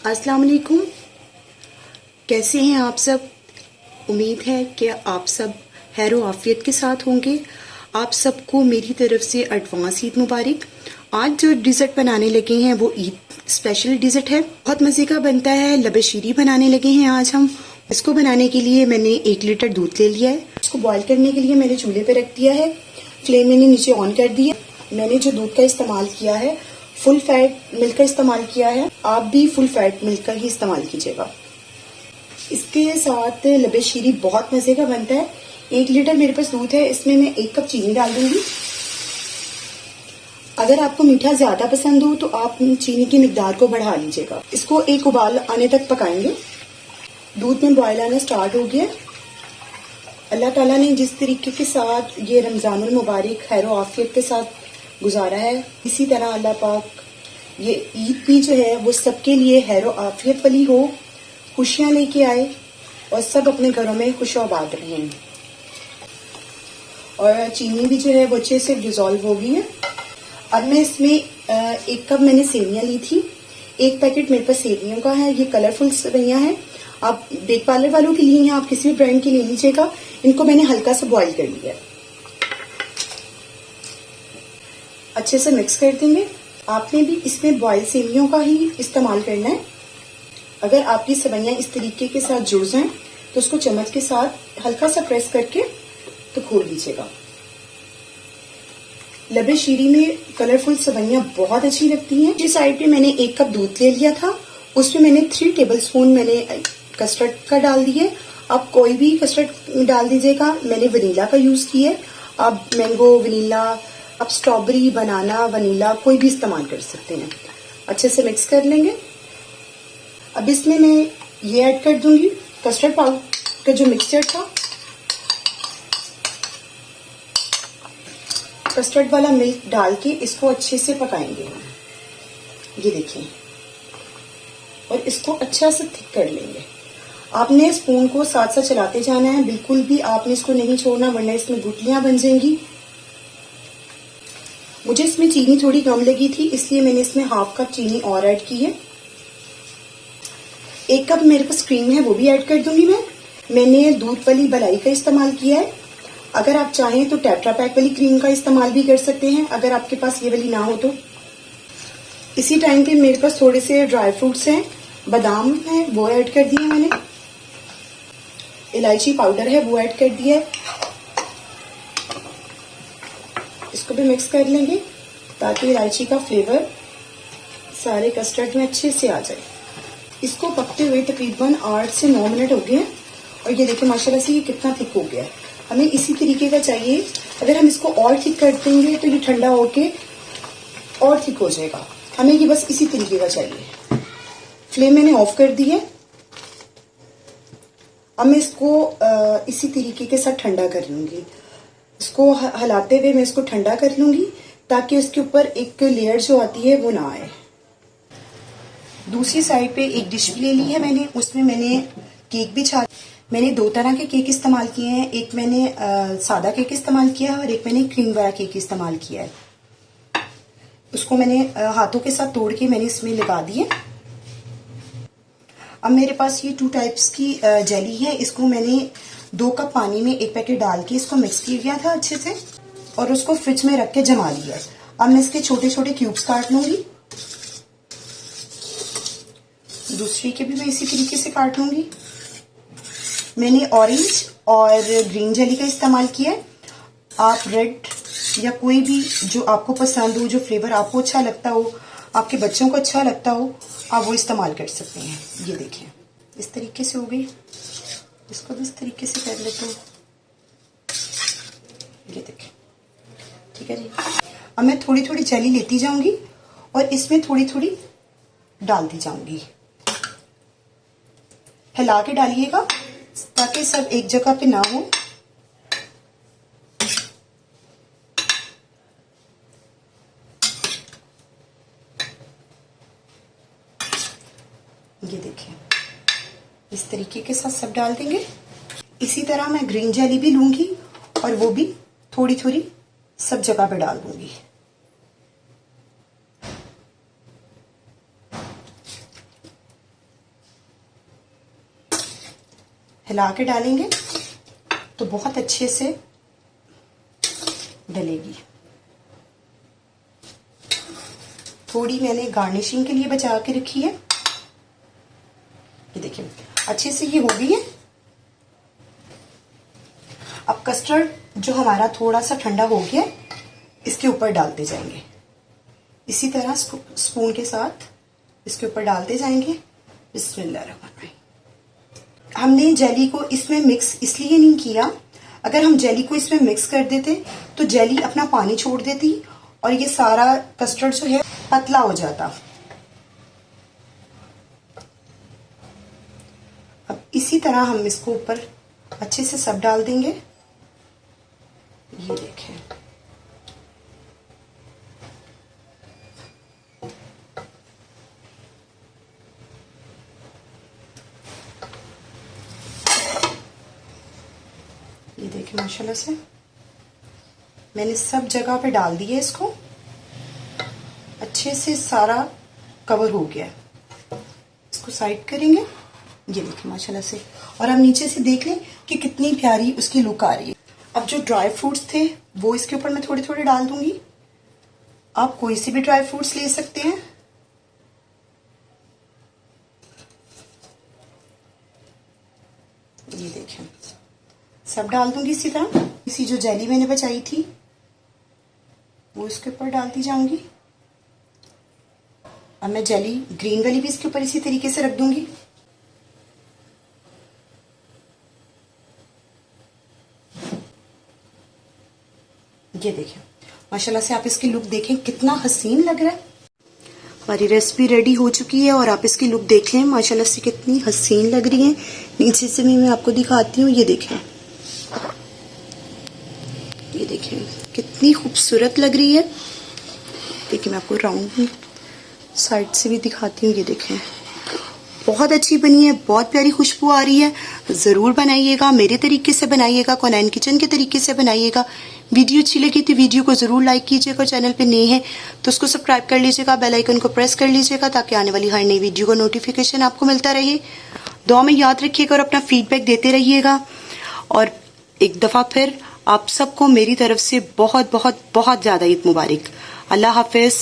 अस्सलाम वालेकुम। कैसे हैं आप सब? उम्मीद है कि आप सब खैर व आफियत के साथ होंगे। आप सबको मेरी तरफ से एडवांस ईद मुबारक। आज जो डिज़र्ट बनाने लगे हैं वो ईद स्पेशल डिज़र्ट है, बहुत मज़े का बनता है। लबे शीरी बनाने लगे हैं आज हम। इसको बनाने के लिए मैंने 1 लीटर दूध ले लिया है। इसको बॉईल करने के लिए मैंने चूल्हे पे रख दिया है। फ्लेम मैंने नीचे ऑन कर दी है। मैंने जो दूध का इस्तेमाल किया है फुल फैट मिल्क का इस्तेमाल किया है। आप भी फुल फैट मिल्क का ही इस्तेमाल कीजिएगा। इसके साथ लबे शीरी बहुत मजे का बनता है। 1 लीटर मेरे पास दूध है, इसमें मैं 1 कप चीनी डाल दूंगी। अगर आपको मीठा ज्यादा पसंद हो तो आप चीनी की मिकदार को बढ़ा लीजिएगा। इसको एक उबाल आने तक पकाएंगे। दूध में बॉयल आना स्टार्ट हो गया। अल्लाह ताला ने जिस तरीके के साथ ये रमजानुल मुबारक खैर व आफियत के साथ गुजारा है, इसी तरह अल्लाह पाक ये ईद भी जो है वो सबके लिए खैर व आफियत वाली हो, खुशियां लेके आए और सब अपने घरों में खुश आबाद रहें। और चीनी भी जो है वो अच्छे से डिजोल्व हो गई है। अब मैं इसमें 1 कप मैंने सेवियां ली थी। 1 पैकेट मेरे पास सेवियों का है। ये कलरफुल सेवियां हैं। आप बेक पार्लर वालों के लिए आप किसी भी ब्रांड की ले लीजिएगा। इनको मैंने हल्का सा बॉईल कर लिया है। अच्छे से मिक्स कर देंगे। आपने भी इसमें बॉयल सेवियों का ही इस्तेमाल करना है। अगर आपकी सेवइयां इस तरीके के साथ जुड़ जाएं तो उसको चम्मच के साथ हल्का सा प्रेस करके तो खोल लीजिएगा। लबे शीरी में कलरफुल सेवइयां बहुत अच्छी लगती हैं। जिस साइड पे मैंने 1 कप दूध ले लिया था उसमें मैंने 3 टेबलस्पून मैंने कस्टर्ड का डाल दिए। आप कोई भी कस्टर्ड डाल दीजिएगा। मैंने वनीला का यूज किया है। आप मैंगो वनीला, आप स्ट्रॉबेरी, बनाना, वनीला कोई भी इस्तेमाल कर सकते हैं। अच्छे से मिक्स कर लेंगे। अब इसमें मैं ये ऐड कर दूंगी कस्टर्ड पाउडर का जो मिक्सचर था। कस्टर्ड वाला मिल्क डाल के इसको अच्छे से पकाएंगे। ये देखिए, और इसको अच्छा से थिक कर लेंगे। आपने स्पून को साथ साथ चलाते जाना है। बिल्कुल भी आपने इसको नहीं छोड़ना वरना इसमें गुठलियां बन जाएंगी। मुझे इसमें चीनी थोड़ी कम लगी थी इसलिए मैंने इसमें 1/2 कप चीनी और ऐड की है। 1 कप मेरे पास क्रीम है वो भी ऐड कर दूंगी मैं। मैंने दूध वाली मलाई का इस्तेमाल किया है। अगर आप चाहें तो टेट्रा पैक वाली क्रीम का इस्तेमाल भी कर सकते हैं अगर आपके पास ये वाली ना हो तो। इसी टाइम पे मेरे पास थोड़े से ड्राई फ्रूट्स हैं, बादाम है वो ऐड कर दिए मैंने। इलायची पाउडर है वो ऐड कर दिया है। इसको भी मिक्स कर लेंगे ताकि इलायची का फ्लेवर सारे कस्टर्ड में अच्छे से आ जाए। इसको पकते हुए तकरीबन 8 से 9 मिनट हो गए हैं और ये देखिए माशाल्लाह से ये कितना थिक हो गया है। हमें इसी तरीके का चाहिए। अगर हम इसको और थिक कर देंगे तो ये ठंडा होके और थिक हो जाएगा। हमें ये बस इसी तरीके का चाहिए। फ्लेम मैंने ऑफ कर दी है। अब मैं इसको इसी तरीके के साथ ठंडा कर लूंगी। इसको हिलाते हुए मैं इसको ठंडा कर लूंगी ताकि उसके ऊपर एक लेयर जो आती है वो ना आए। दूसरी साइड पे एक डिश ले ली है मैंने, उसमें मैंने केक बिछा। मैंने 2 तरह के केक इस्तेमाल किए हैं। एक मैंने सादा केक इस्तेमाल किया है और एक मैंने क्रीम वाला केक इस्तेमाल किया है। उसको मैंने हाथों के साथ तोड़ के मैंने इसमें लगा दिए। अब मेरे पास ये 2 टाइप्स की जेली है। इसको मैंने 2 कप पानी में 1 पैकेट डाल के इसको मिक्स किया था अच्छे से और उसको फ्रिज में रख के जमा लिया। अब मैं इसके छोटे छोटे क्यूब्स काट लूंगी। दूसरी के भी मैं इसी तरीके से काट लूंगी। मैंने ऑरेंज और ग्रीन जेली का इस्तेमाल किया है। आप रेड या कोई भी जो आपको पसंद हो, जो फ्लेवर आपको अच्छा लगता हो, आपके बच्चों को अच्छा लगता हो, आप वो इस्तेमाल कर सकते हैं। ये देखिए इस तरीके से हो गई। इसको भी इस तरीके से कर लेते हैं। ये देखिए, ठीक है जी। अब मैं थोड़ी थोड़ी जेली लेती जाऊंगी और इसमें थोड़ी थोड़ी डालती जाऊंगी। हिला के डालिएगा ताकि सब एक जगह पे ना हो। ये देखिए इस तरीके के साथ सब डाल देंगे। इसी तरह मैं ग्रीन जेली भी लूंगी और वो भी थोड़ी थोड़ी सब जगह पे डाल दूंगी। हिला के डालेंगे तो बहुत अच्छे से डलेगी। थोड़ी मैंने गार्निशिंग के लिए बचा के रखी है। ये देखिए अच्छे से ये हो गई है। अब कस्टर्ड जो हमारा थोड़ा सा ठंडा हो गया इसके ऊपर डालते जाएंगे। इसी तरह स्पून के साथ इसके ऊपर डालते जाएंगे। बिस्मिल्लाहिर्रहमानिर्रहीम। हमने जेली को इसमें मिक्स इसलिए नहीं किया, अगर हम जेली को इसमें मिक्स कर देते तो जेली अपना पानी छोड़ देती और ये सारा कस्टर्ड जो है पतला हो जाता। अब इसी तरह हम इसको ऊपर अच्छे से सब डाल देंगे। ये देखें, ये देखें माशाल्लाह से मैंने सब जगह पे डाल दिया। इसको अच्छे से सारा कवर हो गया। इसको साइड करेंगे। ये देखें माशाल्लाह से, और अब नीचे से देख लें कि कितनी प्यारी उसकी लुक आ रही है। अब जो ड्राई फ्रूट्स थे वो इसके ऊपर मैं थोड़े थोड़े डाल दूंगी। आप कोई से भी ड्राई फ्रूट्स ले सकते हैं। ये देखें सब डाल दूंगी इसी तरह। इसी जो जेली मैंने बचाई थी वो इसके ऊपर डालती जाऊंगी। अब मैं जेली ग्रीन वाली भी इसके ऊपर इसी तरीके से रख दूंगी। ये देखें माशाल्लाह से आप इसकी लुक देखें कितना हसीन लग रहा है। हमारी रेसिपी रेडी हो चुकी है और आप इसकी लुक देख लें माशाल्लाह से कितनी हसीन लग रही है। नीचे से भी मैं आपको दिखाती हूँ। ये देखें, ये देखें कितनी खूबसूरत लग रही है। देखिए मैं आपको राउंड साइड से भी दिखाती हूँ। ये देखें बहुत अच्छी बनी है, बहुत प्यारी खुशबू आ रही है। ज़रूर बनाइएगा, मेरे तरीके से बनाइएगा, कोनैन किचन के तरीके से बनाइएगा। वीडियो अच्छी लगी तो वीडियो को ज़रूर लाइक कीजिएगा। चैनल पे नए हैं तो उसको सब्सक्राइब कर लीजिएगा, बेल आइकन को प्रेस कर लीजिएगा ताकि आने वाली हर नई वीडियो का नोटिफिकेशन आपको मिलता रहे। दुआ में याद रखिएगा और अपना फीडबैक देते रहिएगा। और एक दफ़ा फिर आप सबको मेरी तरफ से बहुत बहुत बहुत ज़्यादा ईद मुबारक। अल्लाह हाफिज़।